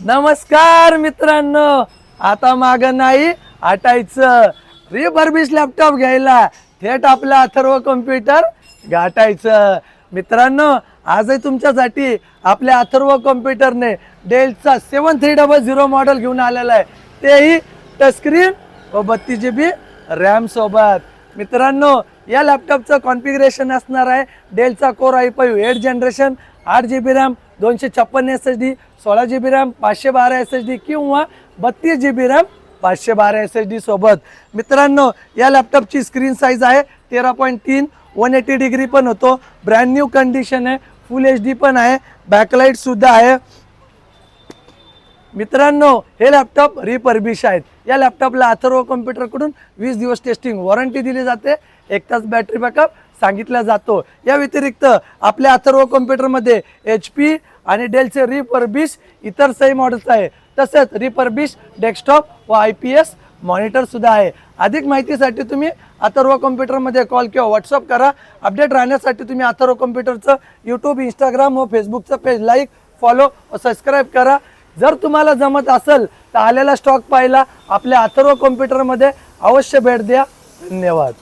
नमस्कार मित्रांनो, आता माग नाही हटायचं. रिफर्बिश लॅपटॉप घ्यायला थेट आपला अथर्व कॉम्प्युटर गाठायचं. मित्रांनो, आजही तुमच्यासाठी आपल्या अथर्व कॉम्प्युटरने डेलचा 7300 मॉडेल घेऊन आलेला आहे, तेही टचस्क्रीन व 32 GB रॅम सोबत. मित्रांनो, या लॅपटॉपचं कॉन्फिगरेशन असणार आहे डेलचा core i5 8 generation, 8 GB RAM, 256 SSD, 16 GB RAM, 512 SSD किंवा 32 GB रॅम 512 SSD सोबत. मित्रांनो, या लॅपटॉपची स्क्रीन साईज आहे 13.3, 180 डिग्री पण होतो, ब्रँड न्यू कंडिशन आहे, फुल HD पण आहे, बॅकलाइट सुद्धा आहे. मित्रांनो, हे लॅपटॉप रिफर्बिश आहेत. या लॅपटॉपला अथर्व कॉम्प्युटरकडून 20 दिवस टेस्टिंग वॉरंटी दिली जाते, 1 तास बॅटरी बॅकअप सांगितला जातो. या व्यतिरिक्त आपल्या अथर्व कॉम्प्युटरमध्ये HP आणि डेलचे रिफर्बिश इतर सही मॉडेल्स आहे, तसेच रिफर्बिश डेस्कटॉप व IPS मॉनिटर सुद्धा आहे. अधिक माहितीसाठी तुम्ही अथर्व कॉम्प्युटरमध्ये कॉल किंवा व्हॉट्सअप करा. अपडेट राहण्यासाठी तुम्ही अथर्व कॉम्प्युटरचं यूट्यूब, इंस्टाग्राम व फेसबुकचं पेज लाईक, फॉलो व सबस्क्राईब करा. जर तुम्हाला जमत असेल तर आलेला स्टॉक पाहायला आपल्या अथर्व कॉम्प्युटरमध्ये अवश्य भेट द्या. धन्यवाद.